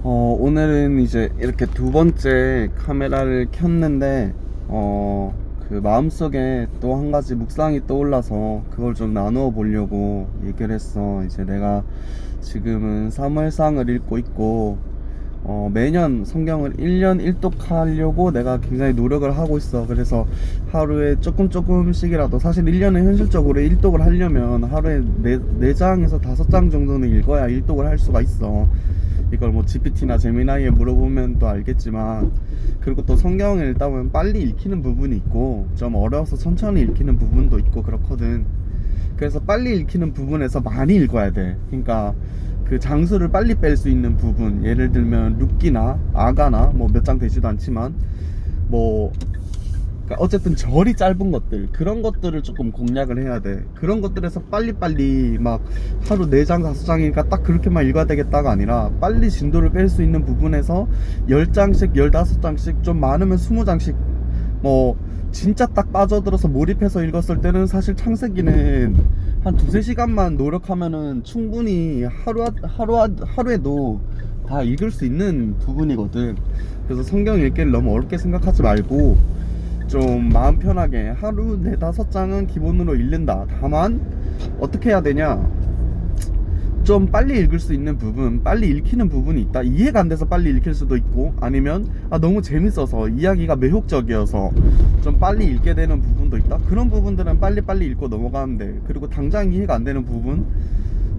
오늘은 이제 이렇게 두 번째 카메라를 켰는데, 그 마음속에 또 한 가지 묵상이 떠올라서 그걸 좀 나누어 보려고 얘기를 했어. 이제 내가 지금은 사무엘상을 읽고 있고, 매년 성경을 1년 1독 하려고 내가 굉장히 노력을 하고 있어. 그래서 하루에 조금씩이라도, 사실 1년에 현실적으로 1독을 하려면 하루에 4장에서 5장 정도는 읽어야 1독을 할 수가 있어. 이걸 뭐 GPT나 제미나이에 물어보면 또 알겠지만, 그리고 또 성경을 읽다 보면 빨리 읽히는 부분이 있고 좀 어려워서 천천히 읽히는 부분도 있고 그렇거든. 그래서 빨리 읽히는 부분에서 많이 읽어야 돼. 그러니까 그 장수를 빨리 뺄 수 있는 부분, 예를 들면 룻기나 아가나 뭐 몇 장 되지도 않지만 뭐 그러니까 어쨌든 절이 짧은 것들, 그런 것들을 조금 공략을 해야 돼. 그런 것들에서 빨리빨리 막 하루 4장 5장이니까 딱 그렇게만 읽어야 되겠다가 아니라 빨리 진도를 뺄 수 있는 부분에서 10장씩 15장씩, 좀 많으면 20장씩, 뭐 진짜 딱 빠져들어서 몰입해서 읽었을 때는 사실 창세기는 한 2-3시간만 노력하면은 충분히 하루에도 다 읽을 수 있는 부분이거든. 그래서 성경 읽기를 너무 어렵게 생각하지 말고 좀 마음 편하게 하루 4-5장은 기본으로 읽는다. 다만 어떻게 해야 되냐, 좀 빨리 읽을 수 있는 부분, 빨리 읽히는 부분이 있다. 이해가 안 돼서 빨리 읽힐 수도 있고, 아니면 너무 재밌어서 이야기가 매혹적이어서 좀 빨리 읽게 되는 부분도 있다. 그런 부분들은 빨리 읽고 넘어가면 돼. 그리고 당장 이해가 안 되는 부분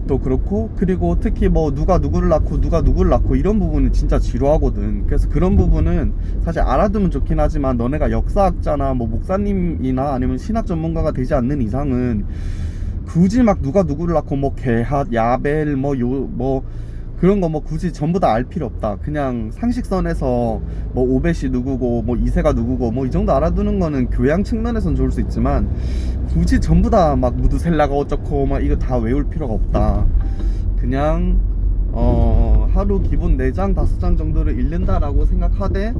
또 그렇고, 그리고 특히 뭐 누가 누구를 낳고 이런 부분은 진짜 지루하거든. 그래서 그런 부분은 사실 알아두면 좋긴 하지만, 너네가 역사학자나 뭐 목사님이나 아니면 신학 전문가가 되지 않는 이상은 굳이 막 누가 누구를 낳고 뭐 게핫, 야벨, 뭐 그런 거 뭐 굳이 전부 다 알 필요 없다. 그냥 상식선에서 뭐 오벳이 누구고 뭐 이세가 누구고 뭐 이 정도 알아두는 거는 교양 측면에선 좋을 수 있지만, 굳이 전부 다 막 무드셀라가 어쩌고 막 이거 다 외울 필요가 없다. 그냥 하루 기본 4장 5장 정도를 읽는다라고 생각하되,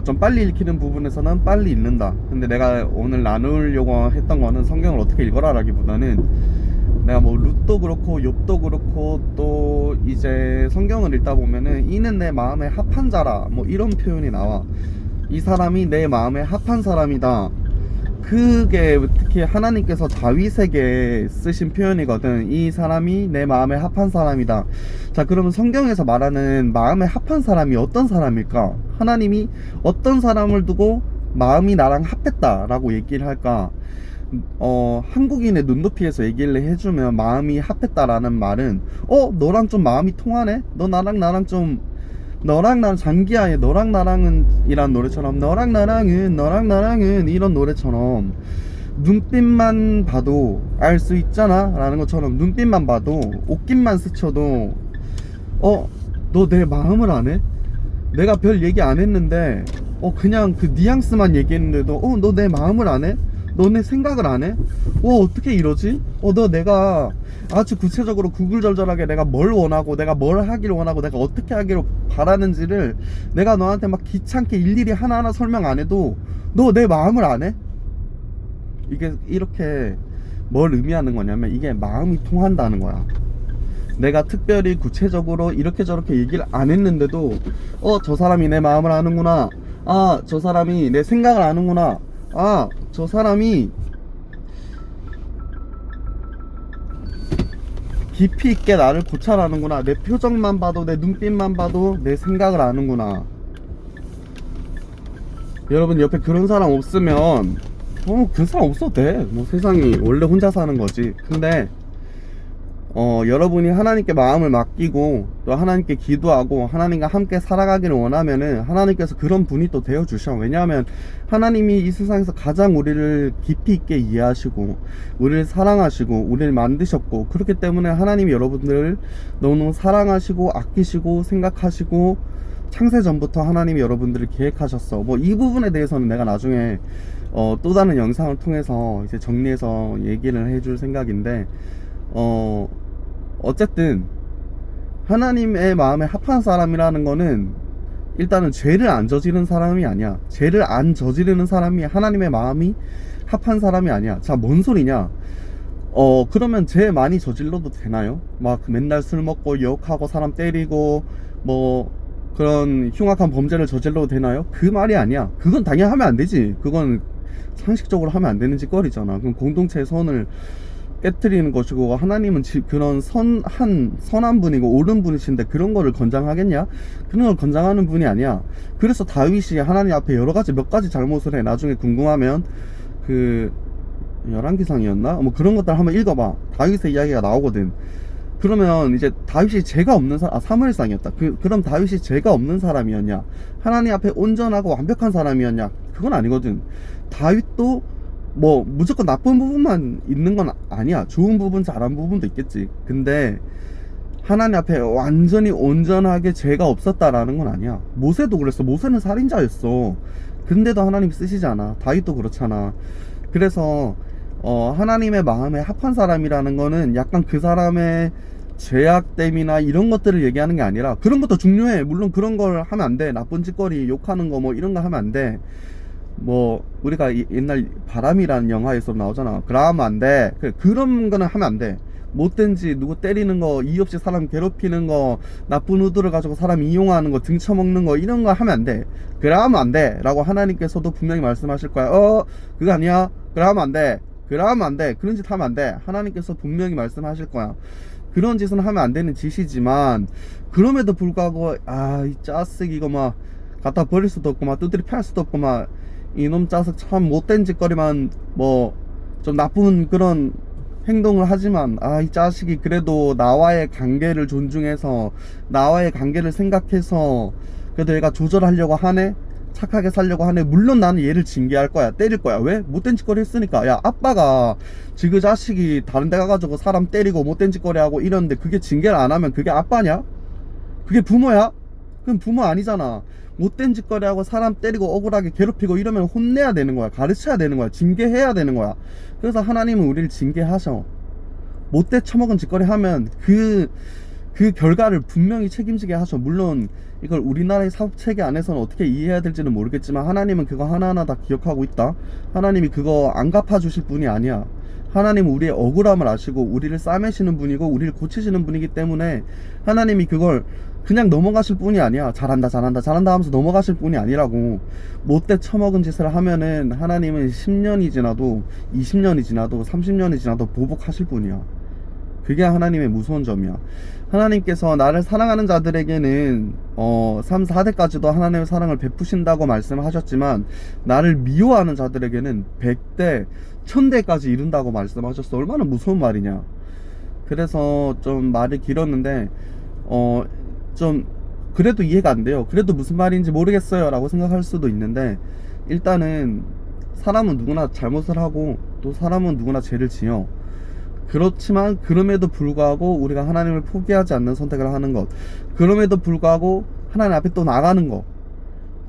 좀 빨리 읽히는 부분에서는 빨리 읽는다. 근데 내가 오늘 나누려고 했던 거는 성경을 어떻게 읽어라 라기보다는, 내가 뭐 룻도 그렇고 욥도 그렇고 또 이제 성경을 읽다 보면은 이는 내 마음에 합한 자라 뭐 이런 표현이 나와. 이 사람이 내 마음에 합한 사람이다. 그게 특히 하나님께서 다윗에게 쓰신 표현이거든. 이 사람이 내 마음에 합한 사람이다. 자, 그러면 성경에서 말하는 마음에 합한 사람이 어떤 사람일까? 하나님이 어떤 사람을 두고 마음이 나랑 합했다라고 얘기를 할까? 한국인의 눈높이에서 얘기를 해주면, 마음이 합했다라는 말은 너랑 좀 마음이 통하네? 너 나랑 좀, 너랑 나랑, 장기하의 너랑 나랑은 이란 노래처럼, 너랑 나랑은 이런 노래처럼 눈빛만 봐도 알 수 있잖아 라는 것처럼, 눈빛만 봐도, 옷깃만 스쳐도 너 내 마음을 안 해? 내가 별 얘기 안 했는데 그냥 그 뉘앙스만 얘기했는데도 너 내 마음을 안 해? 너 내 생각을 안 해? 어떻게 이러지? 너 내가 아주 구체적으로 구글절절하게 내가 뭘 원하고, 내가 뭘 하기를 원하고, 내가 어떻게 하기를 바라는지를 내가 너한테 막 귀찮게 일일이 하나하나 설명 안 해도 너 내 마음을 안 해? 이게 이렇게 뭘 의미하는 거냐면, 이게 마음이 통한다는 거야. 내가 특별히 구체적으로 이렇게 저렇게 얘기를 안 했는데도 저 사람이 내 마음을 아는구나, 저 사람이 내 생각을 아는구나, 저 사람이 깊이 있게 나를 고찰하는구나, 내 표정만 봐도, 내 눈빛만 봐도 내 생각을 아는구나. 여러분 옆에 그런 사람 없으면 그 사람 없어도 돼. 뭐 세상이 원래 혼자 사는 거지. 근데 여러분이 하나님께 마음을 맡기고 또 하나님께 기도하고 하나님과 함께 살아가기를 원하면은, 하나님께서 그런 분이 또 되어주셔. 왜냐하면 하나님이 이 세상에서 가장 우리를 깊이 있게 이해하시고 우리를 사랑하시고 우리를 만드셨고, 그렇기 때문에 하나님이 여러분들을 너무 사랑하시고 아끼시고 생각하시고, 창세전부터 하나님이 여러분들을 계획하셨어. 뭐 이 부분에 대해서는 내가 나중에 또 다른 영상을 통해서 이제 정리해서 얘기를 해줄 생각인데, 어쨌든 하나님의 마음에 합한 사람이라는 거는 일단은 죄를 안 저지르는 사람이 아니야. 죄를 안 저지르는 사람이 하나님의 마음이 합한 사람이 아니야. 자, 뭔 소리냐? 그러면 죄 많이 저질러도 되나요? 막 맨날 술 먹고 욕하고 사람 때리고 뭐 그런 흉악한 범죄를 저질러도 되나요? 그 말이 아니야. 그건 당연히 하면 안 되지. 그건 상식적으로 하면 안 되는 짓거리잖아. 그럼 공동체의 선을 깨트리는 것이고, 하나님은 그런 선한 분이고 옳은 분이신데 그런 거를 권장하겠냐? 그런 걸 권장하는 분이 아니야. 그래서 다윗이 하나님 앞에 몇 가지 잘못을 해. 나중에 궁금하면 그 열왕기상이었나? 뭐 그런 것들 한번 읽어봐. 다윗의 이야기가 나오거든. 그러면 이제 다윗이 죄가 없는 사무엘상이었다. 그럼 다윗이 죄가 없는 사람이었냐? 하나님 앞에 온전하고 완벽한 사람이었냐? 그건 아니거든. 다윗도 뭐 무조건 나쁜 부분만 있는 건 아니야. 좋은 부분, 잘한 부분도 있겠지. 근데 하나님 앞에 완전히 온전하게 죄가 없었다라는 건 아니야. 모세도 그랬어. 모세는 살인자였어. 근데도 하나님 쓰시잖아. 다윗도 그렇잖아. 그래서 하나님의 마음에 합한 사람이라는 거는 약간 그 사람의 죄악됨이나 이런 것들을 얘기하는 게 아니라, 그런 것도 중요해. 물론 그런 걸 하면 안 돼. 나쁜 짓거리, 욕하는 거 뭐 이런 거 하면 안 돼. 뭐 우리가 옛날 바람이라는 영화에서 나오잖아. 그러면 안 돼. 그런 거는 하면 안 돼. 못된 짓, 누구 때리는 거, 이유 없이 사람 괴롭히는 거, 나쁜 의도를 가지고 사람 이용하는 거, 등쳐먹는 거, 이런 거 하면 안 돼. 그러면 안 돼 라고 하나님께서도 분명히 말씀하실 거야. 그거 아니야. 그러면 안 돼. 그러면 안 돼. 그런 짓 하면 안 돼. 하나님께서 분명히 말씀하실 거야. 그런 짓은 하면 안 되는 짓이지만, 그럼에도 불구하고 이 짜쓰기 이거 막 갖다 버릴 수도 없고 막 두드리 팰 수도 없고 막 이놈 짜석 참 못된 짓거리만 뭐 좀 나쁜 그런 행동을 하지만, 이 자식이 그래도 나와의 관계를 존중해서 나와의 관계를 생각해서 그래도 얘가 조절하려고 하네, 착하게 살려고 하네. 물론 나는 얘를 징계할 거야. 때릴 거야. 왜? 못된 짓거리 했으니까. 야, 아빠가 지그 자식이 다른 데 가가지고 사람 때리고 못된 짓거리 하고 이러는데 그게 징계를 안 하면 그게 아빠냐? 그게 부모야? 그럼 부모 아니잖아. 못된 짓거리 하고 사람 때리고 억울하게 괴롭히고 이러면 혼내야 되는 거야. 가르쳐야 되는 거야. 징계해야 되는 거야. 그래서 하나님은 우리를 징계하셔. 못돼 처먹은 짓거리 하면 그 결과를 분명히 책임지게 하셔. 물론 이걸 우리나라의 사법체계 안에서는 어떻게 이해해야 될지는 모르겠지만, 하나님은 그거 하나하나 다 기억하고 있다. 하나님이 그거 안 갚아주실 분이 아니야. 하나님은 우리의 억울함을 아시고 우리를 싸매시는 분이고 우리를 고치시는 분이기 때문에 하나님이 그걸 그냥 넘어가실 분이 아니야. 잘한다 잘한다 잘한다 하면서 넘어가실 분이 아니라고. 못돼 처먹은 짓을 하면은 하나님은 10년이 지나도 20년이 지나도 30년이 지나도 보복하실 분이야. 그게 하나님의 무서운 점이야. 하나님께서 나를 사랑하는 자들에게는 3, 4대까지도 하나님의 사랑을 베푸신다고 말씀하셨지만, 나를 미워하는 자들에게는 100대, 1000대까지 이른다고 말씀하셨어. 얼마나 무서운 말이냐. 그래서 좀 말이 길었는데 좀 그래도 이해가 안 돼요. 그래도 무슨 말인지 모르겠어요 라고 생각할 수도 있는데, 일단은 사람은 누구나 잘못을 하고 또 사람은 누구나 죄를 지어. 그렇지만 그럼에도 불구하고 우리가 하나님을 포기하지 않는 선택을 하는 것, 그럼에도 불구하고 하나님 앞에 또 나가는 것.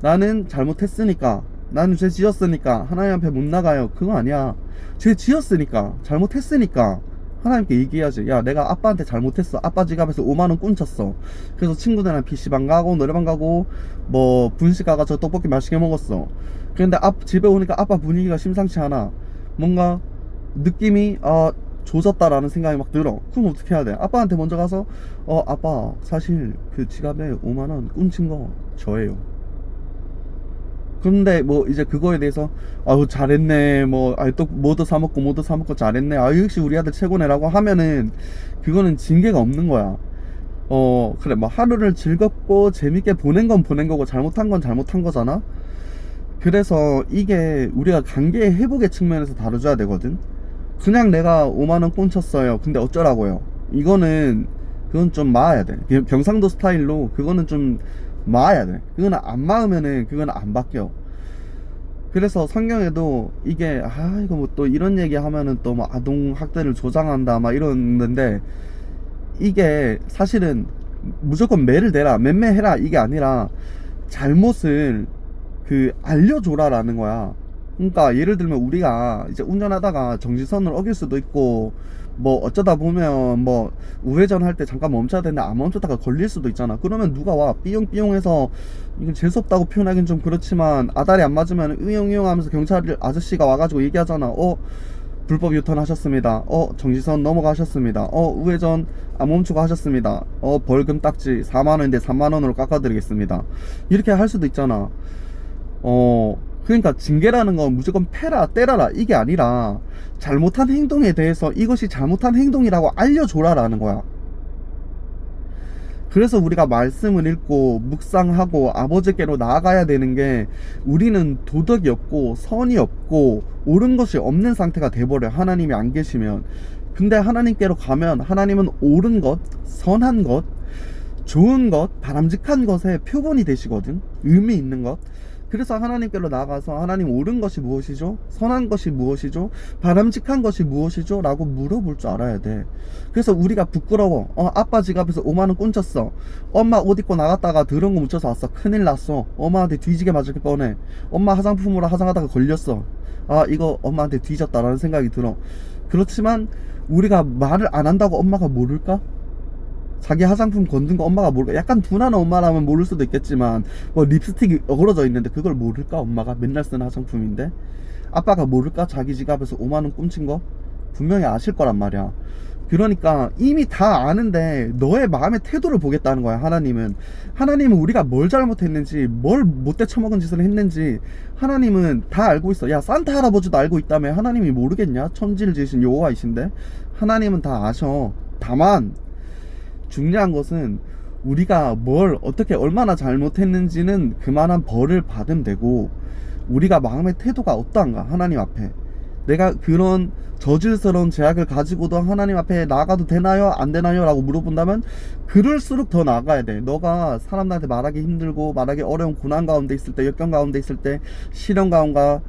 나는 잘못했으니까, 나는 죄 지었으니까 하나님 앞에 못 나가요. 그거 아니야. 죄 지었으니까, 잘못했으니까 하나님께 얘기해야지. 야, 내가 아빠한테 잘못했어. 아빠 지갑에서 5만원 꾼쳤어. 그래서 친구들이랑 PC방 가고 노래방 가고 뭐 분식 가가지고 떡볶이 맛있게 먹었어. 그런데 집에 오니까 아빠 분위기가 심상치 않아. 뭔가 느낌이 조졌다라는 생각이 막 들어. 그럼 어떻게 해야 돼? 아빠한테 먼저 가서 아빠 사실 그 지갑에 5만원 꾼친 거 저예요. 근데 뭐 이제 그거에 대해서 잘했네, 뭐 또 뭐도 사먹고 잘했네, 역시 우리 아들 최고네라고 하면은 그거는 징계가 없는 거야. 그래, 뭐 하루를 즐겁고 재밌게 보낸 건 보낸 거고 잘못한 건 잘못한 거잖아. 그래서 이게 우리가 관계 회복의 측면에서 다뤄줘야 되거든. 그냥 내가 5만원 꽁쳤어요 근데 어쩌라고요? 그건 좀 마아야 돼. 경상도 스타일로 그거는 좀 마아야 돼. 그거는 안 마으면은 그건 안 바뀌어. 그래서 성경에도 이게 이거 뭐 또 이런 얘기 하면은 또 뭐 아동 학대를 조장한다 막 이러는데, 이게 사실은 무조건 매를 대라, 맴매해라 이게 아니라 잘못을 알려줘라라는 거야. 그러니까 예를 들면 우리가 이제 운전하다가 정지선을 어길 수도 있고, 뭐 어쩌다 보면 뭐 우회전 할 때 잠깐 멈춰야 되는데 안 멈췄다가 걸릴 수도 있잖아. 그러면 누가 와 삐용삐용해서, 이건 재수없다고 표현하긴 좀 그렇지만 아다리 안 맞으면 으용으용 하면서 경찰 아저씨가 와가지고 얘기하잖아. 불법 유턴하셨습니다. 정지선 넘어가셨습니다. 우회전 안 멈추고 하셨습니다. 벌금 딱지 4만원인데 3만원으로 깎아드리겠습니다. 이렇게 할 수도 있잖아. 그러니까 징계라는 건 무조건 패라 때라라 이게 아니라 잘못한 행동에 대해서 이것이 잘못한 행동이라고 알려줘라라는 거야. 그래서 우리가 말씀을 읽고 묵상하고 아버지께로 나아가야 되는 게, 우리는 도덕이 없고 선이 없고 옳은 것이 없는 상태가 돼버려, 하나님이 안 계시면. 근데 하나님께로 가면 하나님은 옳은 것, 선한 것, 좋은 것, 바람직한 것의 표본이 되시거든. 의미 있는 것. 그래서 하나님께로 나가서 하나님, 옳은 것이 무엇이죠? 선한 것이 무엇이죠? 바람직한 것이 무엇이죠? 라고 물어볼 줄 알아야 돼. 그래서 우리가 부끄러워. 아빠 지갑에서 5만원 꾼쳤어. 엄마 옷 입고 나갔다가 더러운 거 묻혀서 왔어. 큰일 났어. 엄마한테 뒤지게 맞을 뻔해. 엄마 화장품으로 화장하다가 걸렸어. 이거 엄마한테 뒤졌다라는 생각이 들어. 그렇지만 우리가 말을 안 한다고 엄마가 모를까? 자기 화장품 건든 거 엄마가 모를까? 약간 둔한 엄마라면 모를 수도 있겠지만, 뭐 립스틱이 어그러져 있는데 그걸 모를까? 엄마가 맨날 쓰는 화장품인데. 아빠가 모를까? 자기 지갑에서 5만원 훔친 거 분명히 아실 거란 말이야. 그러니까 이미 다 아는데 너의 마음의 태도를 보겠다는 거야. 하나님은 우리가 뭘 잘못했는지, 뭘 못돼 처먹은 짓을 했는지 하나님은 다 알고 있어. 야, 산타 할아버지도 알고 있다며. 하나님이 모르겠냐? 천지를 지으신 여호와이신데. 하나님은 다 아셔. 다만 중요한 것은 우리가 뭘 어떻게 얼마나 잘못했는지는 그만한 벌을 받으면 되고, 우리가 마음의 태도가 어떠한가 하나님 앞에. 내가 그런 저질스러운 죄악을 가지고도 하나님 앞에 나가도 되나요? 안 되나요? 라고 물어본다면 그럴수록 더 나가야 돼. 너가 사람들한테 말하기 힘들고 말하기 어려운 고난 가운데 있을 때, 역경 가운데 있을 때, 시련과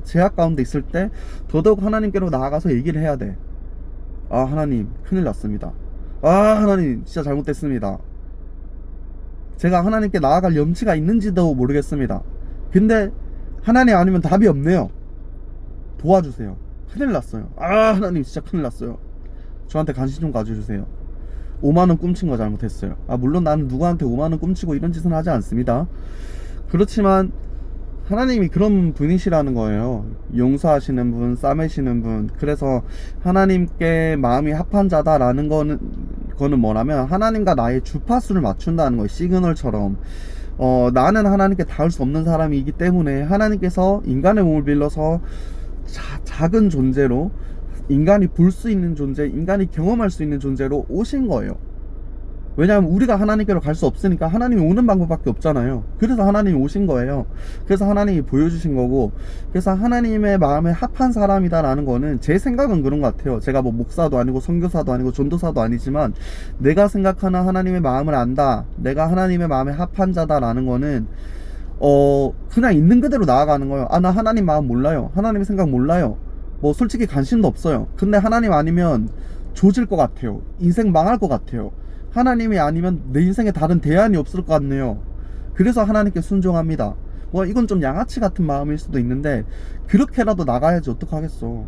제약 가운데 있을 때 더더욱 하나님께로 나아가서 얘기를 해야 돼. 하나님, 큰일 났습니다. 하나님, 진짜 잘못됐습니다. 제가 하나님께 나아갈 염치가 있는지도 모르겠습니다. 근데 하나님 아니면 답이 없네요. 도와주세요. 큰일 났어요. 하나님, 진짜 큰일 났어요. 저한테 관심 좀 가져주세요. 5만원 훔친 거 잘못했어요. 물론 나는 누구한테 5만원 훔치고 이런 짓은 하지 않습니다. 그렇지만 하나님이 그런 분이시라는 거예요. 용서하시는 분, 싸매시는 분. 그래서 하나님께 마음이 합한 자다라는 거는 뭐냐면, 하나님과 나의 주파수를 맞춘다는 거예요. 시그널처럼. 나는 하나님께 닿을 수 없는 사람이기 때문에 하나님께서 인간의 몸을 빌려서 작은 존재로, 인간이 볼 수 있는 존재, 인간이 경험할 수 있는 존재로 오신 거예요. 왜냐하면 우리가 하나님께로 갈 수 없으니까 하나님이 오는 방법밖에 없잖아요. 그래서 하나님이 오신 거예요. 그래서 하나님이 보여주신 거고, 그래서 하나님의 마음에 합한 사람이다라는 거는, 제 생각은 그런 것 같아요. 제가 뭐 목사도 아니고 선교사도 아니고 전도사도 아니지만 내가 생각하는 하나님의 마음을 안다, 내가 하나님의 마음에 합한 자다라는 거는 그냥 있는 그대로 나아가는 거예요. 나 하나님 마음 몰라요. 하나님의 생각 몰라요. 뭐 솔직히 관심도 없어요. 근데 하나님 아니면 조질 것 같아요. 인생 망할 것 같아요. 하나님이 아니면 내 인생에 다른 대안이 없을 것 같네요. 그래서 하나님께 순종합니다. 이건 좀 양아치 같은 마음일 수도 있는데 그렇게라도 나가야지 어떡하겠어.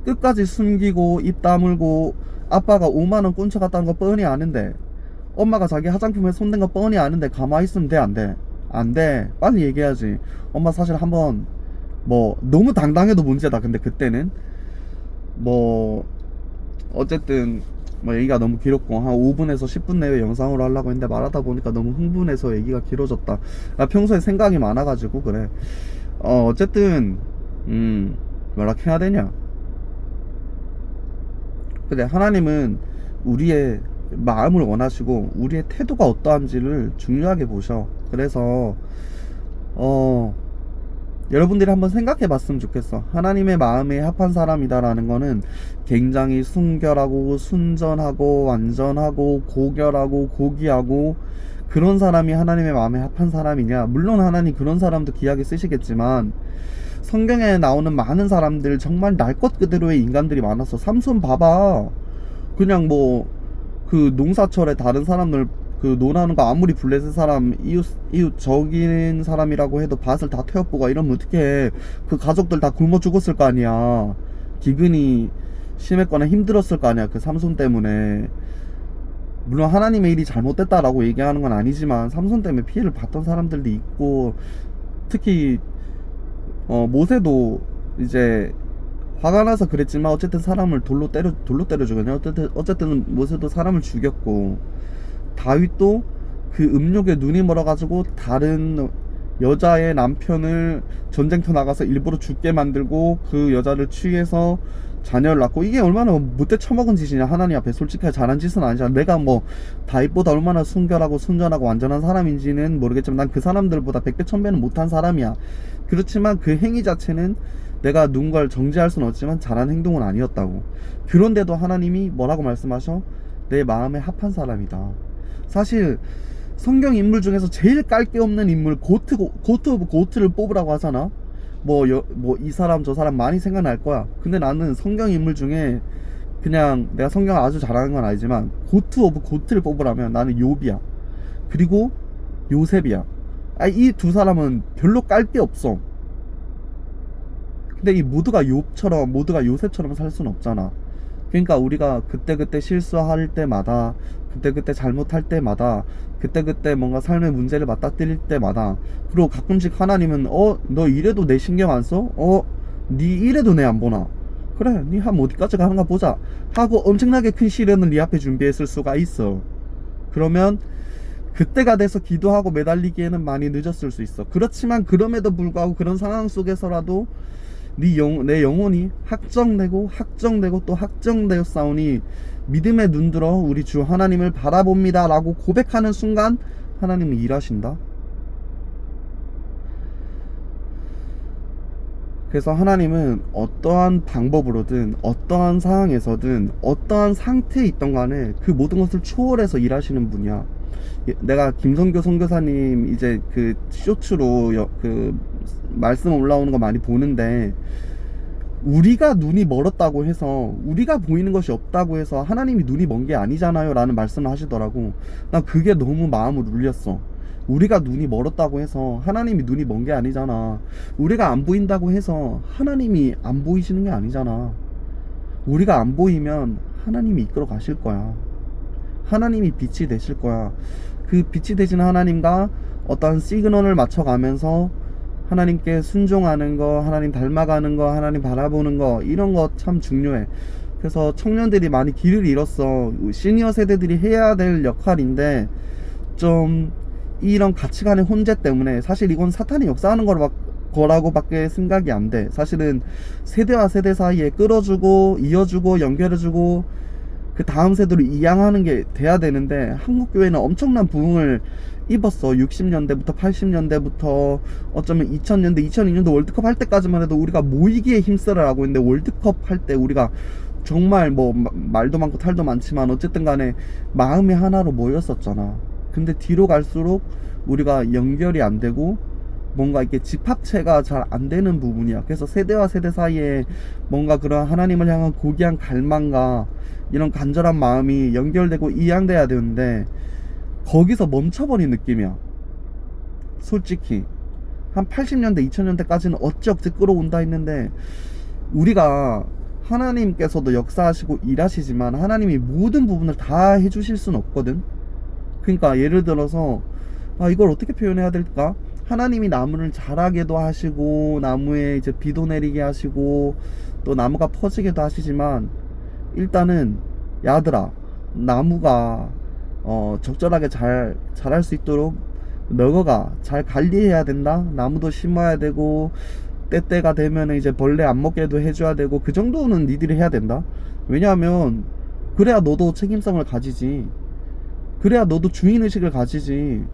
끝까지 숨기고 입 다물고, 아빠가 5만원 꾼쳐갔다는 거 뻔히 아는데, 엄마가 자기 화장품에 손댄 거 뻔히 아는데 가만히 있으면 돼? 안 돼? 안 돼. 빨리 얘기해야지. 엄마 사실 한번 너무 당당해도 문제다. 근데 그때는 어쨌든 얘기가 너무 길었고, 한 5분에서 10분 내외 영상으로 하려고 했는데 말하다 보니까 너무 흥분해서 얘기가 길어졌다. 평소에 생각이 많아가지고 그래. 어쨌든 연락해야 되냐. 근데 하나님은 우리의 마음을 원하시고 우리의 태도가 어떠한지를 중요하게 보셔. 그래서 여러분들이 한번 생각해 봤으면 좋겠어. 하나님의 마음에 합한 사람이다라는 거는 굉장히 순결하고 순전하고 완전하고 고결하고 고귀하고 그런 사람이 하나님의 마음에 합한 사람이냐. 물론 하나님 그런 사람도 귀하게 쓰시겠지만, 성경에 나오는 많은 사람들, 정말 날 것 그대로의 인간들이 많았어. 삼손 봐봐. 그냥 그 농사철에 다른 사람들 논하는 거, 아무리 블레셋 사람, 이웃 적인 사람이라고 해도 밭을 다 태워보고 이러면 어떡해. 그 가족들 다 굶어 죽었을 거 아니야. 기근이 심했거나 힘들었을 거 아니야. 그 삼손 때문에. 물론 하나님의 일이 잘못됐다라고 얘기하는 건 아니지만 삼손 때문에 피해를 봤던 사람들도 있고, 특히 모세도 이제 화가 나서 그랬지만 어쨌든 사람을 돌로 때려 죽였냐. 어쨌든 모세도 사람을 죽였고, 다윗도 그 음욕에 눈이 멀어가지고 다른 여자의 남편을 전쟁터 나가서 일부러 죽게 만들고 그 여자를 취해서 자녀를 낳고, 이게 얼마나 못돼 처먹은 짓이냐. 하나님 앞에 솔직하게 잘한 짓은 아니잖아. 내가 뭐 다윗보다 얼마나 순결하고 순전하고 완전한 사람인지는 모르겠지만 난 그 사람들보다 100배 1000배는 못한 사람이야. 그렇지만 그 행위 자체는 내가 누군가를 정죄할 수는 없지만 잘한 행동은 아니었다고. 그런데도 하나님이 뭐라고 말씀하셔? 내 마음에 합한 사람이다. 사실 성경 인물 중에서 제일 깔 게 없는 인물, 고트 오브 고트를 뽑으라고 하잖아. 뭐 이 사람 저 사람 많이 생각날 거야. 근데 나는 성경 인물 중에 그냥 내가 성경을 아주 잘하는 건 아니지만 고트 오브 고트를 뽑으라면 나는 욥이야. 그리고 요셉이야. 이 두 사람은 별로 깔 게 없어. 근데 이 모두가 욥처럼, 모두가 요셉처럼 살 수는 없잖아. 그러니까 우리가 그때그때 실수할 때마다, 그때그때 잘못할 때마다, 그때그때 뭔가 삶의 문제를 맞닥뜨릴 때마다, 그리고 가끔씩 하나님은 너 이래도 내 신경 안 써? 니 이래도 내 안 보나? 그래, 니 한 어디까지 가는가 보자 하고 엄청나게 큰 시련을 니 앞에 준비했을 수가 있어. 그러면 그때가 돼서 기도하고 매달리기에는 많이 늦었을 수 있어. 그렇지만 그럼에도 불구하고 그런 상황 속에서라도 내 영혼이 확정되고 또 확정되어 싸우니 믿음에 눈들어 우리 주 하나님을 바라봅니다 라고 고백하는 순간 하나님은 일하신다. 그래서 하나님은 어떠한 방법으로든 어떠한 상황에서든 어떠한 상태에 있던 간에 그 모든 것을 초월해서 일하시는 분이야. 내가 김성교 선교사님 이제 그 쇼츠로 그 말씀 올라오는 거 많이 보는데, 우리가 눈이 멀었다고 해서, 우리가 보이는 것이 없다고 해서 하나님이 눈이 먼 게 아니잖아요 라는 말씀을 하시더라고. 나 그게 너무 마음을 울렸어. 우리가 눈이 멀었다고 해서 하나님이 눈이 먼 게 아니잖아. 우리가 안 보인다고 해서 하나님이 안 보이시는 게 아니잖아. 우리가 안 보이면 하나님이 이끌어 가실 거야. 하나님이 빛이 되실 거야. 그 빛이 되시는 하나님과 어떤 시그널을 맞춰가면서 하나님께 순종하는 거, 하나님 닮아가는 거, 하나님 바라보는 거, 이런 거 참 중요해. 그래서 청년들이 많이 길을 잃었어. 시니어 세대들이 해야 될 역할인데 좀 이런 가치관의 혼재 때문에, 사실 이건 사탄이 역사하는 거라고 밖에 생각이 안 돼. 사실은 세대와 세대 사이에 끌어주고 이어주고 연결해주고 그 다음 세대로 이양하는 게 돼야 되는데, 한국교회는 엄청난 부흥을 입었어. 60년대부터 80년대부터 어쩌면 2000년대 2002년도 월드컵 할 때까지만 해도 우리가 모이기에 힘쓰라 하고 있는데, 월드컵 할 때 우리가 정말 뭐 말도 많고 탈도 많지만 어쨌든 간에 마음이 하나로 모였었잖아. 근데 뒤로 갈수록 우리가 연결이 안 되고 뭔가 이렇게 집합체가 잘 안 되는 부분이야. 그래서 세대와 세대 사이에 뭔가 그런 하나님을 향한 고귀한 갈망과 이런 간절한 마음이 연결되고 이양돼야 되는데, 거기서 멈춰버린 느낌이야. 솔직히 한 80년대 2000년대까지는 어찌어찌 끌어온다 했는데, 우리가 하나님께서도 역사하시고 일하시지만 하나님이 모든 부분을 다 해주실 수는 없거든. 그러니까 예를 들어서 이걸 어떻게 표현해야 될까? 하나님이 나무를 자라게도 하시고 나무에 이제 비도 내리게 하시고 또 나무가 퍼지게도 하시지만, 일단은 야들아, 나무가 적절하게 잘 자랄 수 있도록 너가 잘 관리해야 된다. 나무도 심어야 되고 때때가 되면 이제 벌레 안 먹게도 해줘야 되고, 그 정도는 니들이 해야 된다. 왜냐하면 그래야 너도 책임성을 가지지. 그래야 너도 주인의식을 가지지.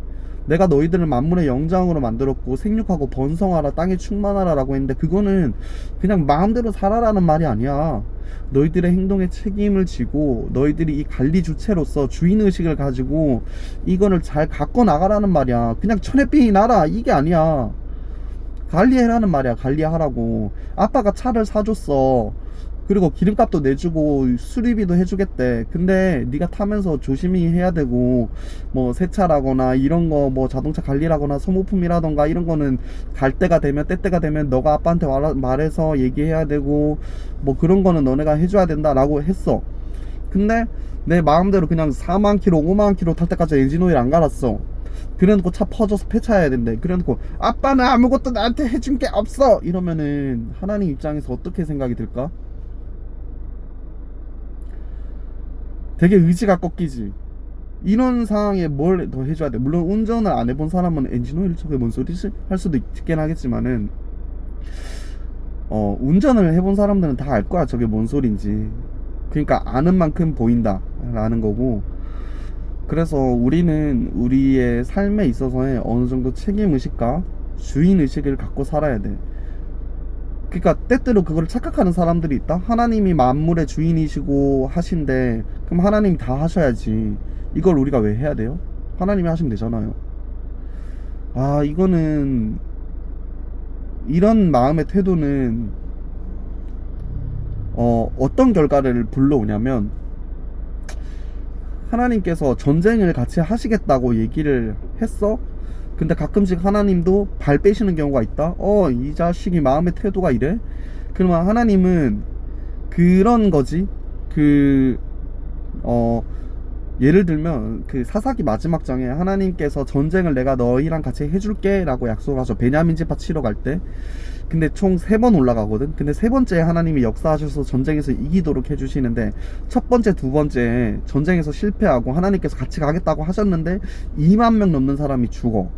내가 너희들을 만물의 영장으로 만들었고 생육하고 번성하라, 땅에 충만하라 라고 했는데, 그거는 그냥 마음대로 살아라는 말이 아니야. 너희들의 행동에 책임을 지고 너희들이 이 관리 주체로서 주인의식을 가지고 이거를 잘 갖고 나가라는 말이야. 그냥 천혜빛이 나라 이게 아니야. 관리해라는 말이야. 관리하라고. 아빠가 차를 사줬어. 그리고 기름값도 내주고 수리비도 해주겠대. 근데 네가 타면서 조심히 해야 되고, 뭐 세차라거나 이런 거, 뭐 자동차 관리라거나 소모품이라던가 이런 거는 갈 때가 되면 때때가 되면 너가 아빠한테 말해서 얘기해야 되고, 뭐 그런 거는 너네가 해줘야 된다라고 했어. 근데 내 마음대로 그냥 4만 킬로 5만 킬로 탈 때까지 엔진오일 안 갈았어. 그래놓고 차 퍼져서 폐차해야 된대. 그래놓고 아빠는 아무것도 나한테 해준 게 없어 이러면은 하나님 입장에서 어떻게 생각이 들까? 되게 의지가 꺾이지. 이런 상황에 뭘 더 해줘야 돼. 물론 운전을 안 해본 사람은 엔진오일 저게 뭔 소리지? 할 수도 있긴 하겠지만은 운전을 해본 사람들은 다 알 거야 저게 뭔 소린지. 그러니까 아는 만큼 보인다 라는 거고, 그래서 우리는 우리의 삶에 있어서의 어느 정도 책임의식과 주인의식을 갖고 살아야 돼. 그러니까 때때로 그걸 착각하는 사람들이 있다. 하나님이 만물의 주인이시고 하신데 그럼 하나님이 다 하셔야지 이걸 우리가 왜 해야 돼요? 하나님이 하시면 되잖아요. 아, 이거는, 이런 마음의 태도는 어떤 결과를 불러오냐면, 하나님께서 전쟁을 같이 하시겠다고 얘기를 했어. 근데 가끔씩 하나님도 발 빼시는 경우가 있다. 이 자식이 마음의 태도가 이래? 그러면 하나님은 그런 거지. 예를 들면 그 사사기 마지막 장에 하나님께서 전쟁을 내가 너희랑 같이 해줄게 라고 약속하셔. 베냐민 지파 치러 갈 때. 근데 총 3번 올라가거든. 근데 3번째 하나님이 역사하셔서 전쟁에서 이기도록 해주시는데, 첫 번째, 두 번째 전쟁에서 실패하고 하나님께서 같이 가겠다고 하셨는데 2만 명 넘는 사람이 죽어.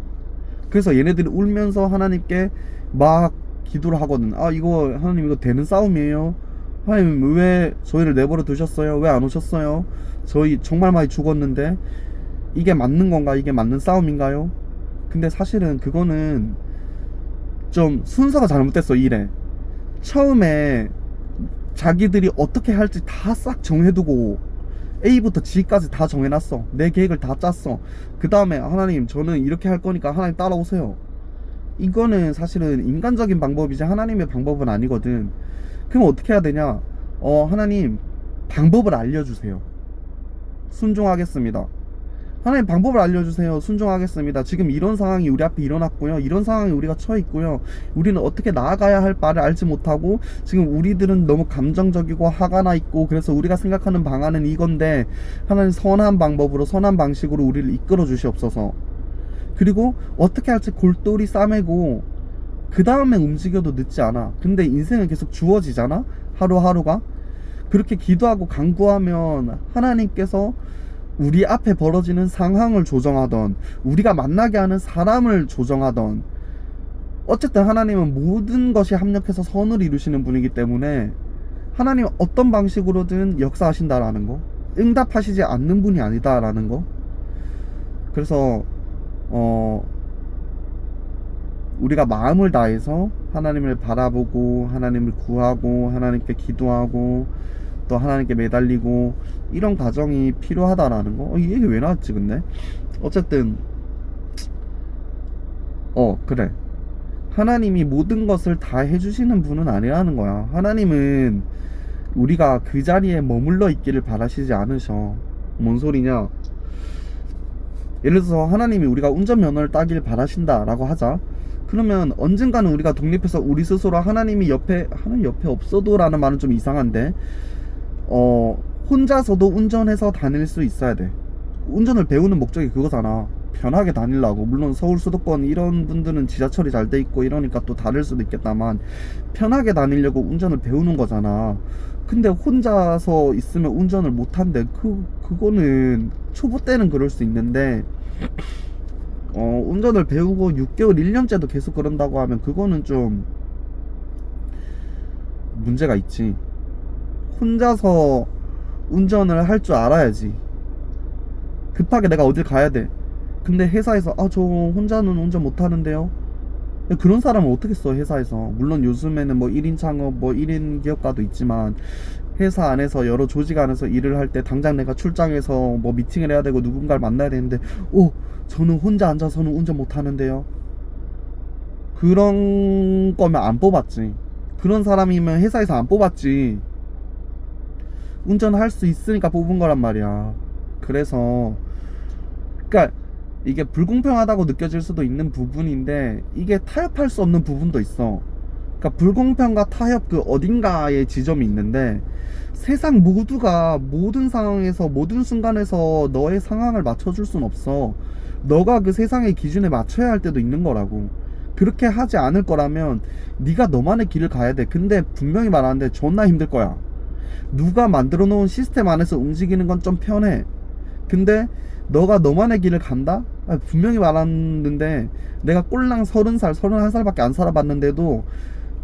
그래서 얘네들이 울면서 하나님께 막 기도를 하거든. 이거 하나님 이거 되는 싸움이에요. 하나님 왜 저희를 내버려 두셨어요? 왜 안 오셨어요? 저희 정말 많이 죽었는데 이게 맞는 건가? 이게 맞는 싸움인가요? 근데 사실은 그거는 좀 순서가 잘못됐어. 이래 처음에 자기들이 어떻게 할지 다 싹 정해두고 A부터 G까지 다 정해놨어. 내 계획을 다 짰어. 그 다음에 하나님 저는 이렇게 할 거니까 하나님 따라오세요. 이거는 사실은 인간적인 방법이지 하나님의 방법은 아니거든. 그럼 어떻게 해야 되냐? 하나님 방법을 알려주세요. 순종하겠습니다. 하나님 방법을 알려주세요. 순종하겠습니다. 지금 이런 상황이 우리 앞에 일어났고요. 이런 상황에 우리가 처해 있고요. 우리는 어떻게 나아가야 할 바를 알지 못하고 지금 우리들은 너무 감정적이고 화가 나 있고, 그래서 우리가 생각하는 방안은 이건데 하나님 선한 방법으로 선한 방식으로 우리를 이끌어 주시옵소서. 그리고 어떻게 할지 골똘히 싸매고 그 다음에 움직여도 늦지 않아. 근데 인생은 계속 주어지잖아. 하루하루가. 그렇게 기도하고 간구하면 하나님께서 우리 앞에 벌어지는 상황을 조정하던, 우리가 만나게 하는 사람을 조정하던, 어쨌든 하나님은 모든 것이 합력해서 선을 이루시는 분이기 때문에 하나님은 어떤 방식으로든 역사하신다라는 거, 응답하시지 않는 분이 아니다라는 거. 그래서 우리가 마음을 다해서 하나님을 바라보고 하나님을 구하고 하나님께 기도하고 또 하나님께 매달리고 이런 과정이 필요하다라는 거. 이 얘기 왜 나왔지 근데? 어쨌든 그래, 하나님이 모든 것을 다 해주시는 분은 아니라는 거야. 하나님은 우리가 그 자리에 머물러 있기를 바라시지 않으셔. 뭔 소리냐? 예를 들어서 하나님이 우리가 운전면허를 따길 바라신다 라고 하자. 그러면 언젠가는 우리가 독립해서 우리 스스로 하나님 옆에 없어도 라는 말은 좀 이상한데 혼자서도 운전해서 다닐 수 있어야 돼. 운전을 배우는 목적이 그거잖아. 편하게 다니려고. 물론 서울 수도권 이런 분들은 지하철이 잘 돼 있고 이러니까 또 다를 수도 있겠다만 편하게 다니려고 운전을 배우는 거잖아. 근데 혼자서 있으면 운전을 못한대. 그거는 초보 때는 그럴 수 있는데 운전을 배우고 6개월 1년째도 계속 그런다고 하면 그거는 좀 문제가 있지. 혼자서 운전을 할 줄 알아야지. 급하게 내가 어딜 가야 돼. 근데 회사에서 저 혼자는 운전 못하는데요. 그런 사람은 어떻게 써 회사에서. 물론 요즘에는 뭐 1인 창업 뭐 1인 기업가도 있지만 회사 안에서 여러 조직 안에서 일을 할 때 당장 내가 출장해서 뭐 미팅을 해야 되고 누군가를 만나야 되는데 저는 혼자 앉아서는 운전 못하는데요. 그런 거면 안 뽑았지. 그런 사람이면 회사에서 안 뽑았지. 운전할 수 있으니까 뽑은 거란 말이야. 그래서 그러니까 이게 불공평하다고 느껴질 수도 있는 부분인데 이게 타협할 수 없는 부분도 있어. 그러니까 불공평과 타협 그 어딘가에 지점이 있는데, 세상 모두가 모든 상황에서 모든 순간에서 너의 상황을 맞춰줄 순 없어. 너가 그 세상의 기준에 맞춰야 할 때도 있는 거라고. 그렇게 하지 않을 거라면 네가 너만의 길을 가야 돼. 근데 분명히 말하는데 존나 힘들 거야. 누가 만들어 놓은 시스템 안에서 움직이는 건 좀 편해. 근데 너가 너만의 길을 간다? 분명히 말하는데, 내가 꼴랑 30살 31살밖에 안 살아봤는데도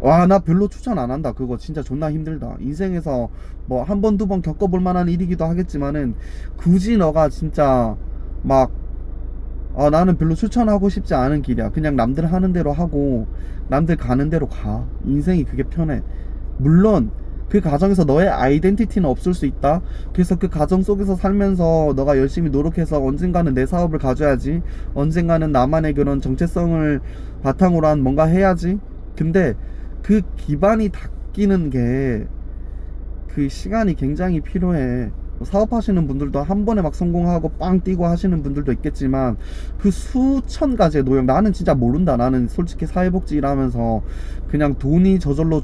와, 나 별로 추천 안 한다. 그거 진짜 존나 힘들다. 인생에서 뭐 한 번 두 번 겪어볼 만한 일이기도 하겠지만은, 굳이 너가 진짜 막 나는 별로 추천하고 싶지 않은 길이야. 그냥 남들 하는 대로 하고 남들 가는 대로 가. 인생이 그게 편해. 물론 그 과정에서 너의 아이덴티티는 없을 수 있다. 그래서 그 과정 속에서 살면서 너가 열심히 노력해서 언젠가는 내 사업을 가져야지, 언젠가는 나만의 그런 정체성을 바탕으로 한 뭔가 해야지. 근데 그 기반이 닦이는 게 그 시간이 굉장히 필요해. 사업하시는 분들도 한 번에 막 성공하고 빵 뛰고 하시는 분들도 있겠지만, 그 수천 가지의 노력, 나는 진짜 모른다. 나는 솔직히 사회복지 일하면서 그냥 돈이 저절로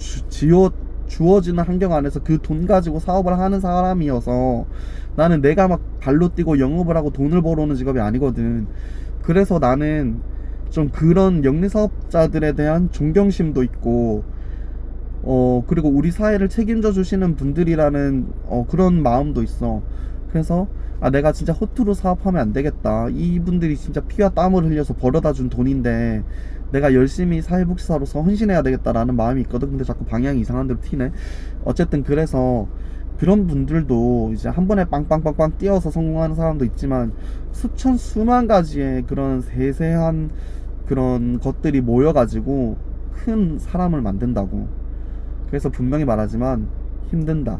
주어지는 환경 안에서 그 돈 가지고 사업을 하는 사람이어서, 나는 내가 막 발로 뛰고 영업을 하고 돈을 벌어오는 직업이 아니거든. 그래서 나는 좀 그런 영리사업자들에 대한 존경심도 있고, 그리고 우리 사회를 책임져 주시는 분들이라는 그런 마음도 있어. 그래서 내가 진짜 허투루 사업하면 안 되겠다. 이분들이 진짜 피와 땀을 흘려서 벌어다 준 돈인데 내가 열심히 사회복지사로서 헌신해야 되겠다라는 마음이 있거든. 근데 자꾸 방향이 이상한 대로 튀네. 어쨌든 그래서 그런 분들도 이제 한 번에 빵빵빵빵 뛰어서 성공하는 사람도 있지만, 수천 수만 가지의 그런 세세한 그런 것들이 모여가지고 큰 사람을 만든다고. 그래서 분명히 말하지만 힘든다.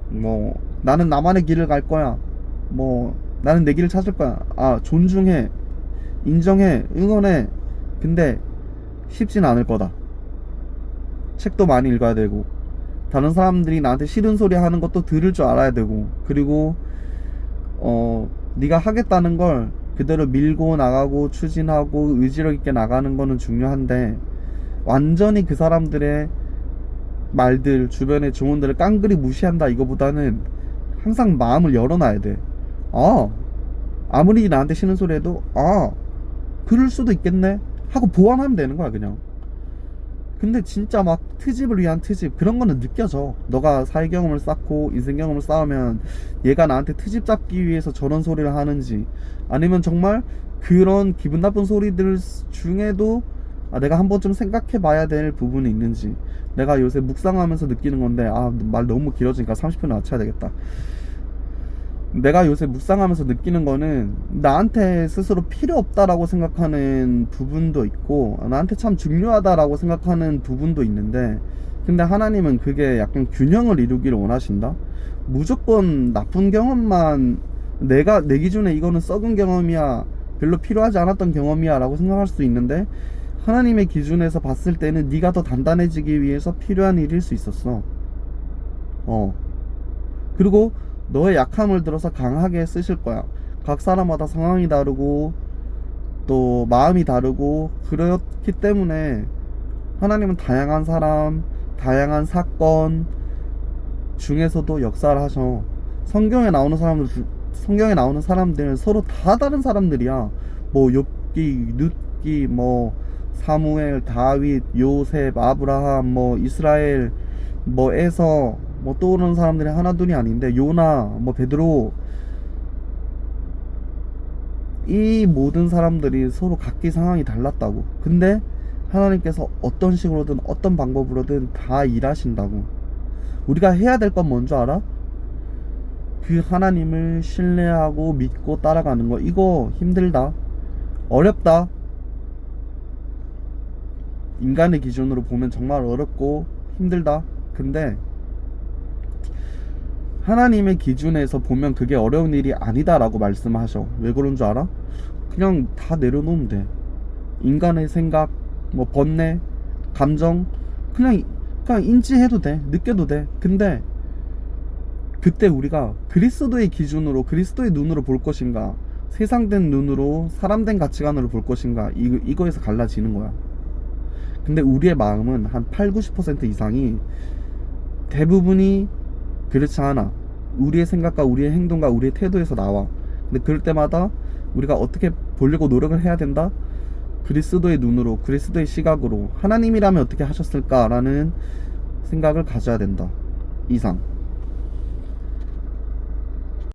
뭐 나는 나만의 길을 갈 거야. 뭐 나는 내 길을 찾을 거야. 존중해, 인정해, 응원해. 근데 쉽진 않을 거다. 책도 많이 읽어야 되고, 다른 사람들이 나한테 싫은 소리 하는 것도 들을 줄 알아야 되고, 그리고 네가 하겠다는 걸 그대로 밀고 나가고 추진하고 의지력 있게 나가는 거는 중요한데, 완전히 그 사람들의 말들, 주변의 조언들을 깡그리 무시한다 이거보다는 항상 마음을 열어놔야 돼. 아무리 나한테 싫은 소리 해도 그럴 수도 있겠네 하고 보완하면 되는 거야 그냥. 근데 진짜 막 트집을 위한 트집, 그런 거는 느껴져. 너가 사회 경험을 쌓고 인생 경험을 쌓으면 얘가 나한테 트집 잡기 위해서 저런 소리를 하는지, 아니면 정말 그런 기분 나쁜 소리들 중에도 내가 한 번쯤 생각해 봐야 될 부분이 있는지. 내가 요새 묵상하면서 느끼는 건데, 말 너무 길어지니까 30분 낮춰야 되겠다. 내가 요새 묵상하면서 느끼는 거는, 나한테 스스로 필요 없다라고 생각하는 부분도 있고 나한테 참 중요하다라고 생각하는 부분도 있는데, 근데 하나님은 그게 약간 균형을 이루기를 원하신다. 무조건 나쁜 경험만, 내가 내 기준에 이거는 썩은 경험이야, 별로 필요하지 않았던 경험이야 라고 생각할 수 있는데, 하나님의 기준에서 봤을 때는 네가 더 단단해지기 위해서 필요한 일일 수 있었어. 그리고 너의 약함을 들어서 강하게 쓰실 거야. 각 사람마다 상황이 다르고 또 마음이 다르고 그렇기 때문에 하나님은 다양한 사람, 다양한 사건 중에서도 역사를 하셔. 성경에 나오는 사람들은 서로 다 다른 사람들이야. 뭐 욥기, 룻기, 뭐 사무엘, 다윗, 요셉, 아브라함, 뭐 이스라엘, 뭐 에서, 뭐 떠오르는 사람들이 하나둘이 아닌데, 요나, 뭐 베드로, 이 모든 사람들이 서로 각기 상황이 달랐다고. 근데 하나님께서 어떤 식으로든 어떤 방법으로든 다 일하신다고. 우리가 해야 될 건 뭔지 알아? 그 하나님을 신뢰하고 믿고 따라가는 거. 이거 힘들다, 어렵다. 인간의 기준으로 보면 정말 어렵고 힘들다. 근데 하나님의 기준에서 보면 그게 어려운 일이 아니다 라고 말씀하셔. 왜 그런 줄 알아? 그냥 다 내려놓으면 돼. 인간의 생각, 뭐 번뇌, 감정, 그냥 인지해도 돼, 느껴도 돼. 근데 그때 우리가 그리스도의 기준으로, 그리스도의 눈으로 볼 것인가, 세상된 눈으로, 사람된 가치관으로 볼 것인가, 이거에서 갈라지는 거야. 근데 우리의 마음은 한 8, 90% 이상이 대부분이 그렇지 않아. 우리의 생각과 우리의 행동과 우리의 태도에서 나와. 근데 그럴 때마다 우리가 어떻게 보려고 노력을 해야 된다? 그리스도의 눈으로, 그리스도의 시각으로 하나님이라면 어떻게 하셨을까라는 생각을 가져야 된다. 이상.